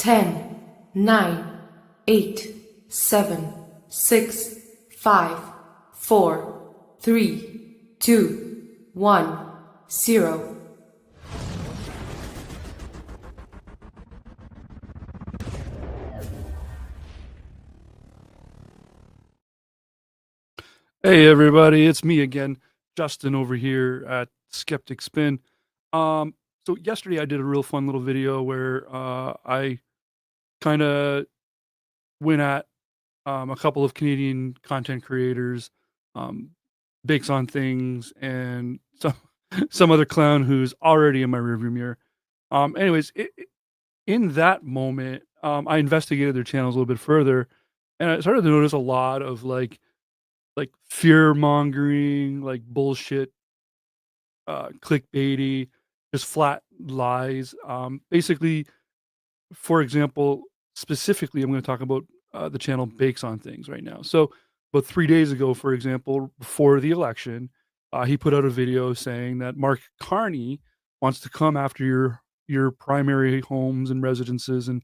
10, 9, 8, 7, 6, 5, 4, 3, 2, 1, 0. Hey everybody, it's me again, Justin over here at Skeptic Spin. So yesterday I did a real fun little video where I kind of went at a couple of Canadian content creators, um, bakes on things, and some some other clown who's already in my rearview mirror. Anyways, in that moment, I investigated their channels a little bit further, and I started to notice a lot of like fear mongering, like bullshit, clickbaity, just flat lies. Basically, for example, specifically, I'm going to talk about the channel Bakes on Things right now. So, about 3 days ago, for example, before the election, he put out a video saying that Mark Carney wants to come after your primary homes and residences and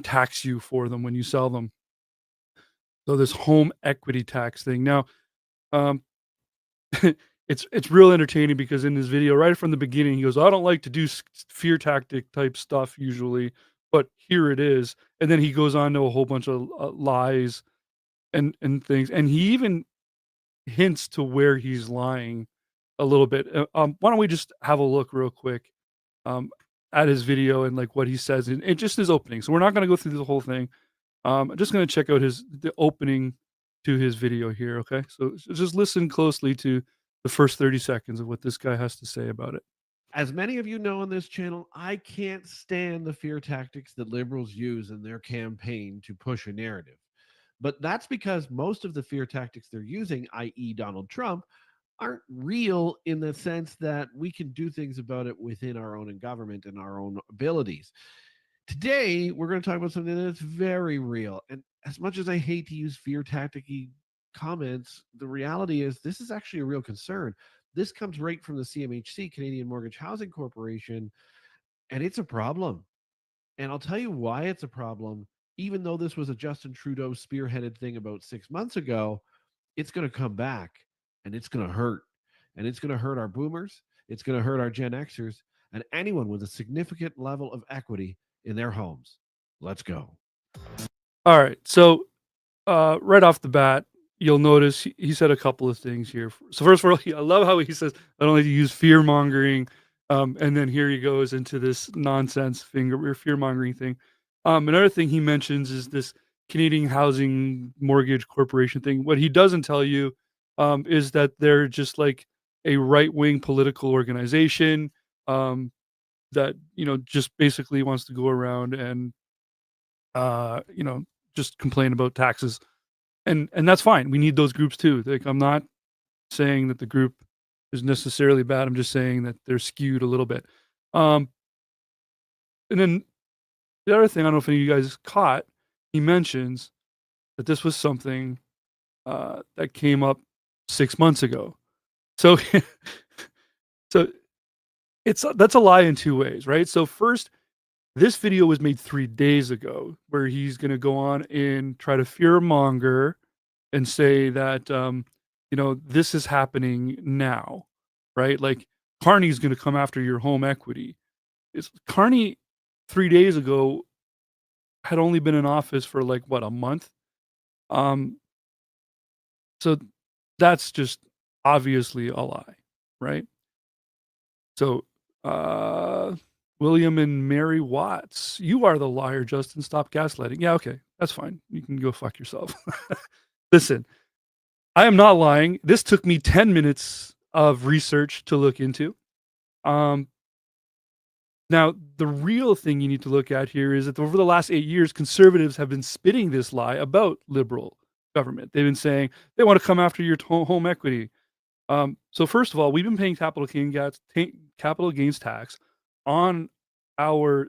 tax you for them when you sell them. So this home equity tax thing. Now, um, it's real entertaining because in this video, right from the beginning, he goes, "I don't like to do fear tactic type stuff usually, but here it is." And then he goes on to a whole bunch of lies and things, and he even hints to where he's lying a little bit. Why don't we just have a look real quick um, at his video and like what he says and just his opening. So we're not going to go through the whole thing. I'm just going to check out the opening to his video here. Okay, so just listen closely to the first 30 seconds of what this guy has to say about it. As many of you know on this channel, I can't stand the fear tactics that liberals use in their campaign to push a narrative. But that's because most of the fear tactics they're using, i.e., Donald Trump, aren't real in the sense that we can do things about it within our own government and our own abilities. Today, we're going to talk about something that's very real. And as much as I hate to use fear tactic comments, the reality is this is actually a real concern. This comes right from the CMHC, Canadian Mortgage Housing Corporation, and it's a problem. And I'll tell you why it's a problem. Even though this was a Justin Trudeau spearheaded thing about 6 months ago, it's going to come back and it's going to hurt. And it's going to hurt our boomers. It's going to hurt our Gen Xers and anyone with a significant level of equity in their homes. Let's go. All right, so right off the bat, you'll notice he said a couple of things here. So first of all, I love how he says, "I don't like to use fear mongering," and then here he goes into this nonsense fear mongering thing. Another thing he mentions is this Canadian Housing Mortgage Corporation thing. What he doesn't tell you is that they're just like a right wing political organization that just basically wants to go around and just complain about taxes, and that's fine. We need those groups too. Like, I'm not saying that the group is necessarily bad. I'm just saying that they're skewed a little bit. Um, and then the other thing, I don't know if any of you guys caught, he mentions that this was something that came up 6 months ago. So, so that's a lie in two ways, right? So first, this video was made 3 days ago, where he's going to go on and try to fear monger and say that this is happening now, right? Like, Carney's going to come after your home equity. It's Carney 3 days ago had only been in office for like what, a month. Um, so that's just obviously a lie, right? So, William and Mary Watts, you are the liar, Justin. Stop gaslighting. Yeah, okay, that's fine. You can go fuck yourself. Listen, I am not lying. This took me 10 minutes of research to look into. Now, the real thing you need to look at here is that over the last 8 years, conservatives have been spitting this lie about liberal government. They've been saying they want to come after your home equity. So first of all, we've been paying capital gains tax on our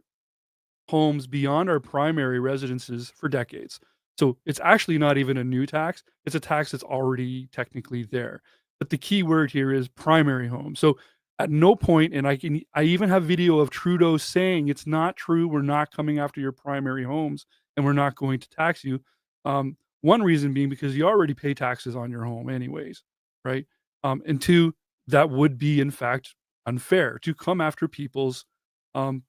homes beyond our primary residences for decades. So it's actually not even a new tax. It's a tax that's already technically there. But the key word here is primary home. So At no point, and I even have video of Trudeau saying it's not true. We're not coming after your primary homes, and we're not going to tax you. One reason being because you already pay taxes on your home anyways, right? And two, that would be in fact unfair to come after people's um,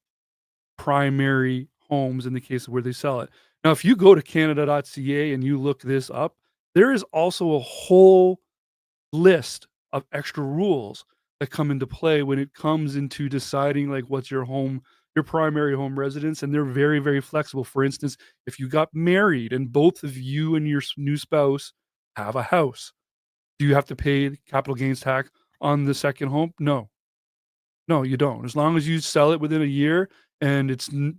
primary homes in the case of where they sell it. Now, if you go to Canada.ca and you look this up, there is also a whole list of extra rules that come into play when it comes into deciding like what's your primary home residence, and they're very, very flexible. For instance, if you got married and both of you and your new spouse have a house, do you have to pay capital gains tax on the second home? No. No, you don't. As long as you sell it within a year and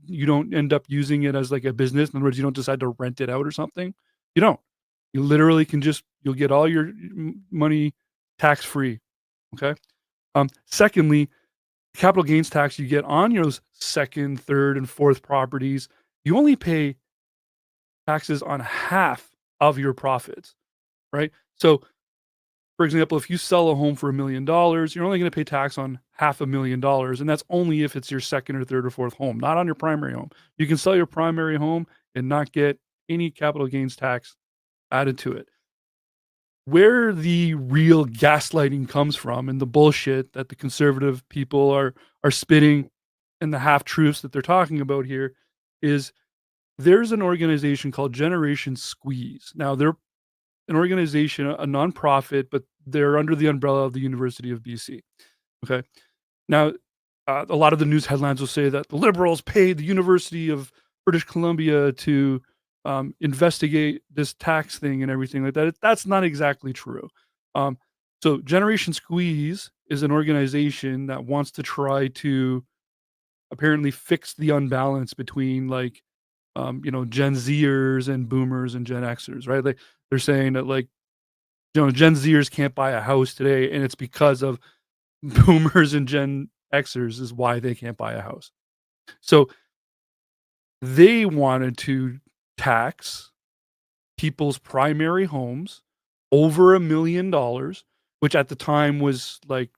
you don't end up using it as like a business. In other words, you don't decide to rent it out or something. You don't. You literally can you'll get all your money tax free. Okay. Secondly, capital gains tax you get on your second, third, and fourth properties, you only pay taxes on half of your profits, right? So for example, if you sell a home for $1 million, you're only going to pay tax on $500,000, and that's only if it's your second or third or fourth home, not on your primary home. You can sell your primary home and not get any capital gains tax added to it. Where the real gaslighting comes from and the bullshit that the conservative people are spitting and the half truths that they're talking about here is there's an organization called Generation Squeeze. Now they're an organization, a nonprofit, but they're under the umbrella of the University of BC. Okay. Now, a lot of the news headlines will say that the Liberals paid the University of British Columbia to investigate this tax thing and everything like that. That's not exactly true. So, Generation Squeeze is an organization that wants to try to apparently fix the unbalance between Gen Zers and Boomers and Gen Xers, right? Like they're saying that Gen Zers can't buy a house today, and it's because of Boomers and Gen Xers is why they can't buy a house. So they wanted to tax people's primary homes over $1 million, which at the time was like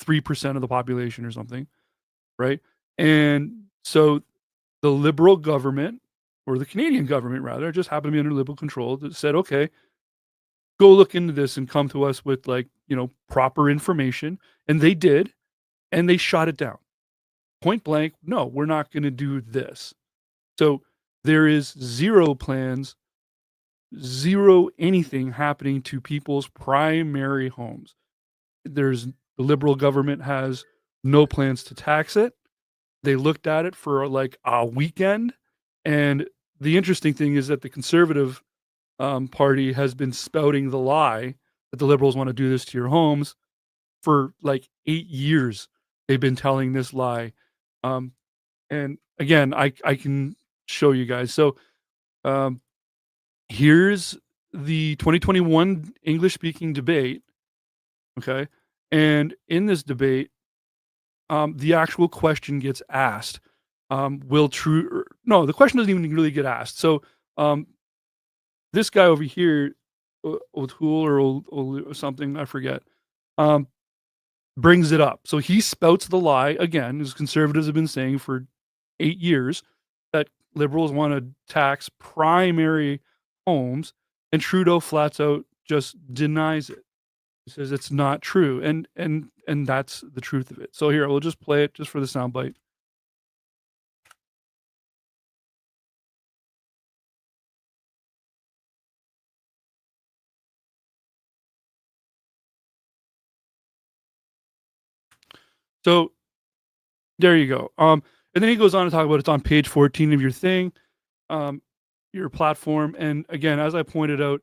3% of the population or something, right? And so the Liberal government, or the Canadian government rather, it just happened to be under Liberal control, that said, okay, go look into this and come to us with proper information. And they did, and they shot it down. Point blank, no, we're not going to do this. So there is zero plans, zero anything happening to people's primary homes. The Liberal government has no plans to tax it. They looked at it for like a weekend. And the interesting thing is that the Conservative party has been spouting the lie that the Liberals want to do this to your homes for like 8 years. They've been telling this lie. And again, I can show you guys. So um, here's the 2021 English speaking debate. Okay. And in this debate, the actual question gets asked. No, the question doesn't even really get asked. So this guy over here, O'Toole or something, I forget, brings it up. So he spouts the lie again, as conservatives have been saying for 8 years, that Liberals want to tax primary homes, and Trudeau flats out just denies it. He says it's not true, and that's the truth of it. So here, we'll just play it just for the soundbite. So there you go. And then he goes on to talk about it's on page 14 of your thing, your platform. And again, as I pointed out,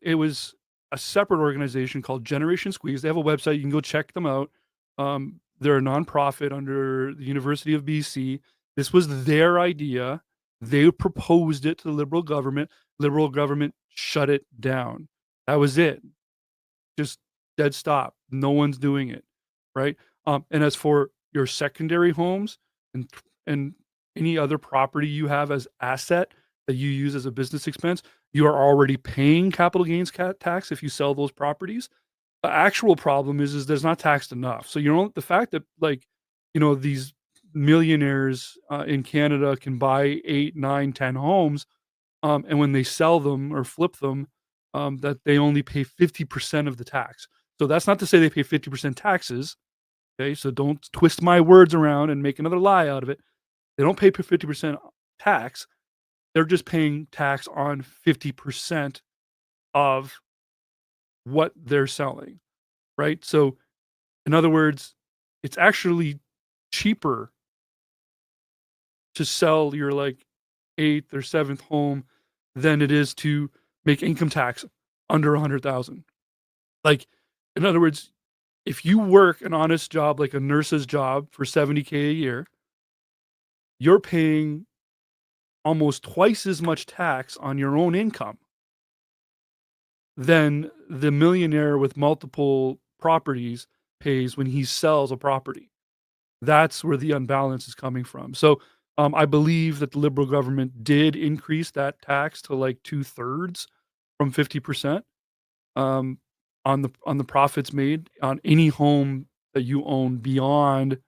it was a separate organization called Generation Squeeze. They have a website. You can go check them out. They're a nonprofit under the University of BC. This was their idea. They proposed it to the Liberal government. Liberal government shut it down. That was it. Just dead stop. No one's doing it, right? And as for your secondary homes and any other property you have as asset that you use as a business expense, you are already paying capital gains tax if you sell those properties. The actual problem is there's not taxed enough. So the fact that these millionaires in Canada can buy 8, 9, 10 homes, and when they sell them or flip them, that they only pay 50% of the tax. So that's not to say they pay 50% taxes. Okay, so don't twist my words around and make another lie out of it. They don't pay 50% tax. They're just paying tax on 50% of what they're selling, right? So in other words, it's actually cheaper to sell your like 8th or 7th home than it is to make income tax under 100,000. Like, in other words, if you work an honest job like a nurse's job for 70K a year, you're paying almost twice as much tax on your own income than the millionaire with multiple properties pays when he sells a property. That's where the unbalance is coming from. So, I believe that the Liberal government did increase that tax to like 2/3 from 50%, um, on the profits made on any home that you own beyond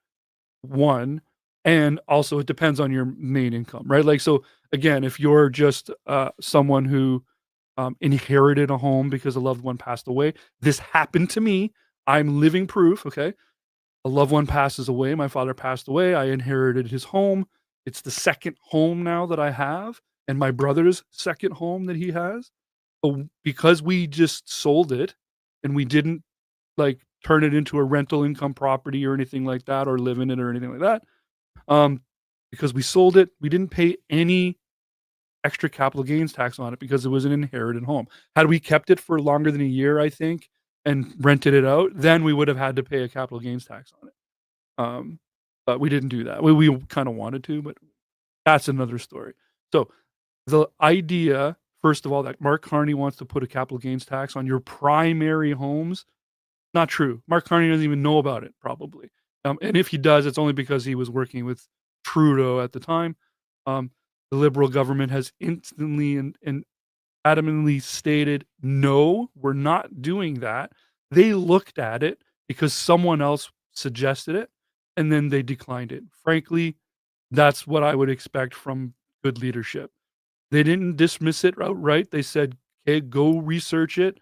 1, and also it depends on your main income, right? Like, so again, if you're just, someone who, inherited a home because a loved one passed away, this happened to me. I'm living proof, okay? A loved one passes away, my father passed away, I inherited his home. It's the 2nd home now that I have, and my brother's 2nd home that he has. But because we just sold it and we didn't, like, turn it into a rental income property or anything like that or live in it or anything like that, um, because we sold it, we didn't pay any extra capital gains tax on it because it was an inherited home. Had we kept it for longer than a year, I think, and rented it out, then we would have had to pay a capital gains tax on it. Um, but we didn't do that. We kinda wanted to, but that's another story. So, the idea, first of all, that Mark Carney wants to put a capital gains tax on your primary homes, not true. Mark Carney doesn't even know about it, probably. And if he does, it's only because he was working with Trudeau at the time. Um, the Liberal government has instantly and adamantly stated, "No, we're not doing that." They looked at it because someone else suggested it, and then they declined it. Frankly, that's what I would expect from good leadership. They didn't dismiss it outright. They said, "Okay, go research it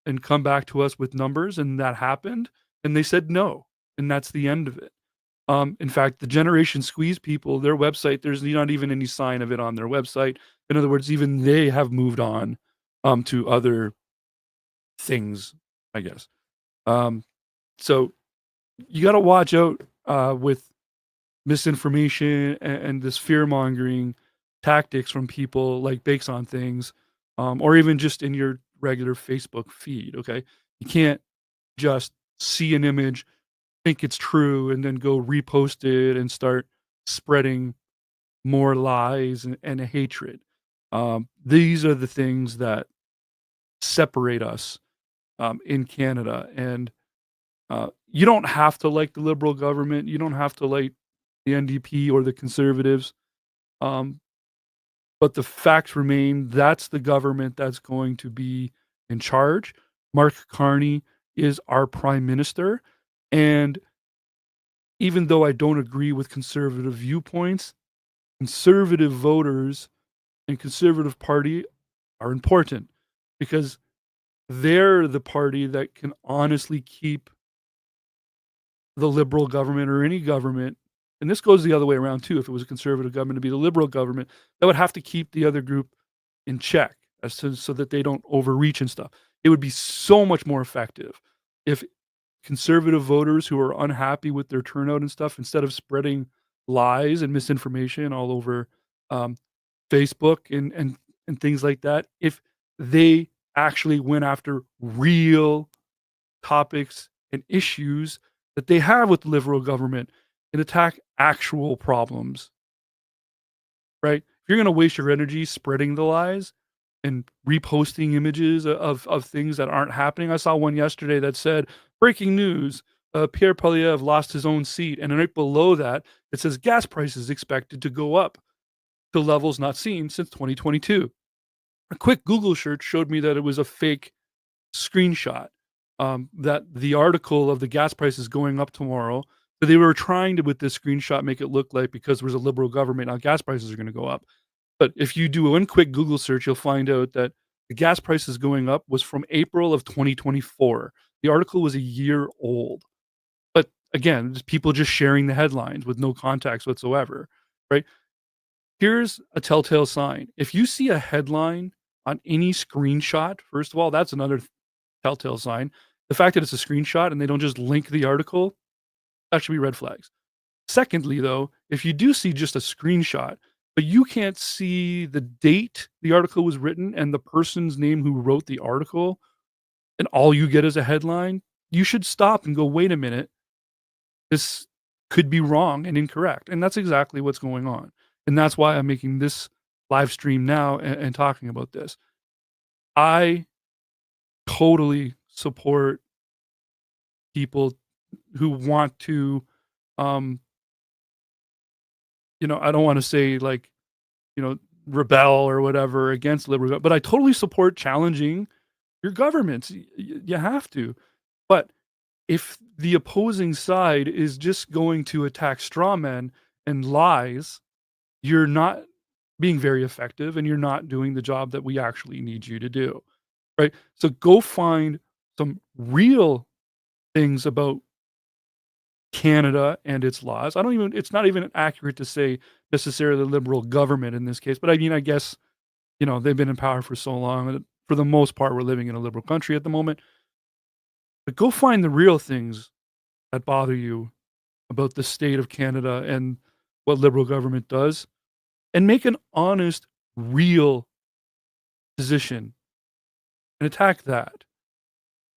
and come back to us with numbers," and that happened, and they said, "No," and that's the end of it. In fact, the Generation Squeeze people, their website, there's not even any sign of it on their website. In other words, even they have moved on, to other things, I guess. Um, so you gotta watch out, with misinformation and this fear-mongering tactics from people like Bakes on Things, or even just in your regular Facebook feed, okay? You can't just see an image, think it's true, and then go repost it and start spreading more lies and hatred. These are the things that separate us, in Canada, and you don't have to like the Liberal government, you don't have to like the NDP or the Conservatives, um, but the facts remain that's the government that's going to be in charge. Mark Carney is our prime minister, and even though I don't agree with conservative viewpoints, conservative voters and conservative party are important because they're the party that can honestly keep the Liberal government or any government, and this goes the other way around too, if it was a conservative government to be the Liberal government, that would have to keep the other group in check as to so that they don't overreach and stuff. It would be so much more effective if conservative voters who are unhappy with their turnout and stuff, instead of spreading lies and misinformation all over, um, Facebook and things like that, if they actually went after real topics and issues that they have with the Liberal government and attack actual problems, right? If you're gonna waste your energy spreading the lies and reposting images of things that aren't happening. I saw one yesterday that said, "Breaking news, Pierre Poilievre lost his own seat," and then right below that, it says, "Gas prices expected to go up to levels not seen since 2022." A quick Google search showed me that it was a fake screenshot. that the article of the gas prices going up tomorrow. So they were trying to, with this screenshot, make it look like because there was a liberal government, now gas prices are going to go up. But if you do one quick Google search, you'll find out that the gas prices going up was from April of 2024. The article was a year old. But again, just people just sharing the headlines with no context whatsoever, right? Here's a telltale sign. If you see a headline on any screenshot, first of all, that's another telltale sign. The fact that it's a screenshot and they don't just link the article, that should be red flags. Secondly, though, if you do see just a screenshot, but you can't see the date the article was written and the person's name who wrote the article, and all you get is a headline, you should stop and go, wait a minute, this could be wrong and incorrect. And that's exactly what's going on. And that's why I'm making this live stream now and talking about this. I totally support people who want to, um, I don't want to say like, rebel or whatever against liberal, but I totally support challenging your governments. You have to. But if the opposing side is just going to attack straw men and lies, you're not being very effective and you're not doing the job that we actually need you to do. Right? So go find some real things about Canada and its laws. It's not even accurate to say necessarily liberal government in this case, but I mean, I guess, they've been in power for so long. And for the most part, we're living in a liberal country at the moment. But go find the real things that bother you about the state of Canada and what liberal government does, and make an honest, real position and attack that.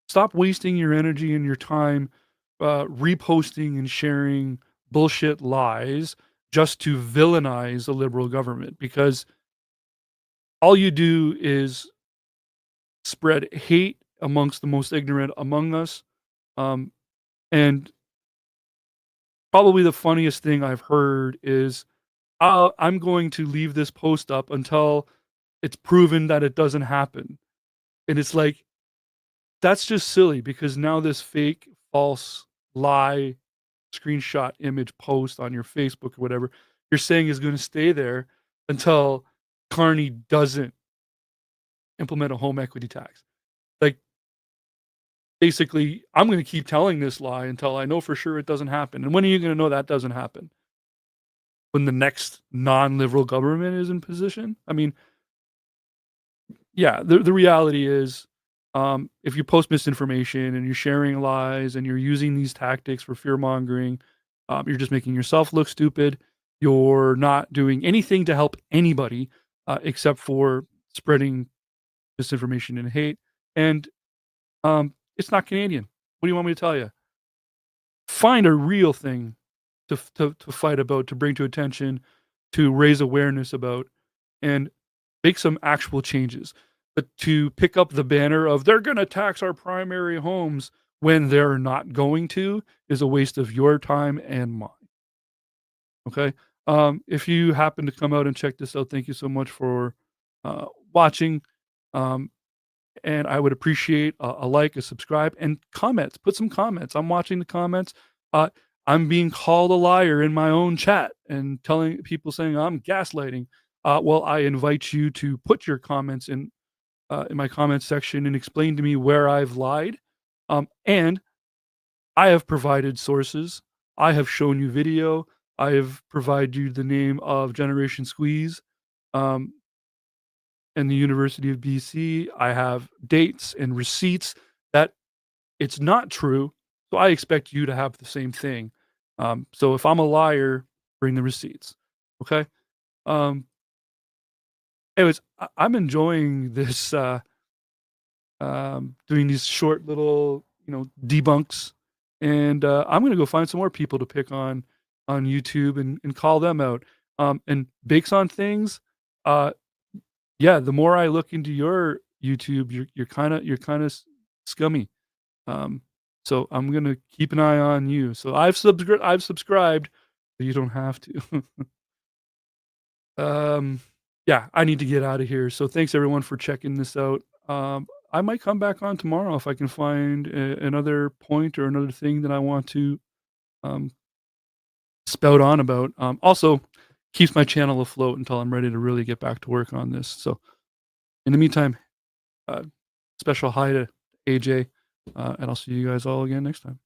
Stop wasting your energy and your time reposting and sharing bullshit lies just to villainize the liberal government, because all you do is spread hate amongst the most ignorant among us. Um, and probably the funniest thing I've heard is, I'm going to leave this post up until it's proven that it doesn't happen. And it's like, that's just silly, because now this fake, false, lie, screenshot image post on your Facebook or whatever you're saying is going to stay there until Carney doesn't implement a home equity tax. Like, basically, I'm going to keep telling this lie until I know for sure it doesn't happen. And when are you going to know that doesn't happen? When the next non-liberal government is in position? I mean, yeah, the reality is, if you post misinformation and you're sharing lies and you're using these tactics for fear mongering, you're just making yourself look stupid. You're not doing anything to help anybody, except for spreading misinformation and hate. And it's not Canadian. What do you want me to tell you? Find a real thing to fight about, to bring to attention, to raise awareness about, and make some actual changes. But to pick up the banner of they're going to tax our primary homes when they're not going to is a waste of your time and mine. Okay. If you happen to come out and check this out, thank you so much for watching. Um, and I would appreciate a like, a subscribe, and comments. Put some comments. I'm watching the comments. Uh, I'm being called a liar in my own chat and telling people saying I'm gaslighting. Well, I invite you to put your comments in my comments section and explain to me where I've lied. And I have provided sources. I have shown you video. I have provided you the name of Generation Squeeze. And the University of BC. I have dates and receipts that it's not true. So I expect you to have the same thing. So if I'm a liar, bring the receipts. Okay. Um, anyways, I'm enjoying this, doing these short little, debunks. And I'm going to go find some more people to pick on YouTube and call them out. And Bakes on Things, yeah, the more I look into your YouTube, you're kind of scummy. So I'm gonna keep an eye on you. So I've subscribed, but you don't have to. Yeah, I need to get out of here. So thanks everyone for checking this out. I might come back on tomorrow if I can find another point or another thing that I want to um, spout on about. Also, keeps my channel afloat until I'm ready to really get back to work on this. So, in the meantime, special hi to AJ, and I'll see you guys all again next time.